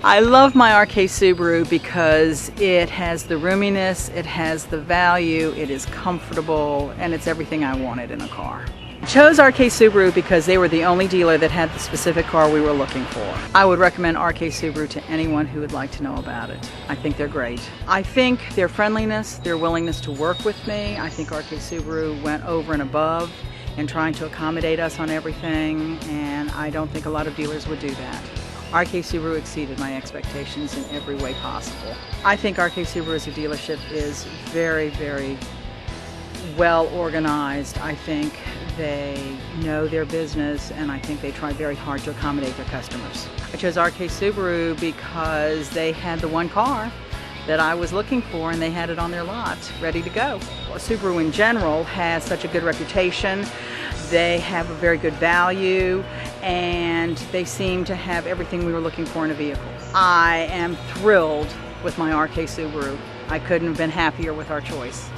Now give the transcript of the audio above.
I love my RK Subaru because it has the roominess, it has the value, it is comfortable, and it's everything I wanted in a car. I chose RK Subaru because they were the only dealer that had the specific car we were looking for. I would recommend RK Subaru to anyone who would like to know about it. I think they're great. I think their friendliness, their willingness to work with me, I think RK Subaru went over and above in trying to accommodate us on everything, and I don't think a lot of dealers would do that. RK Subaru exceeded my expectations in every way possible. I think RK Subaru as a dealership is very, very well organized. I think they know their business, and I think they try very hard to accommodate their customers. I chose RK Subaru because they had the one car that I was looking for, and they had it on their lot, ready to go. Well, Subaru in general has such a good reputation. They have a very good value, and they seem to have everything we were looking for in a vehicle. I am thrilled with my RK Subaru. I couldn't have been happier with our choice.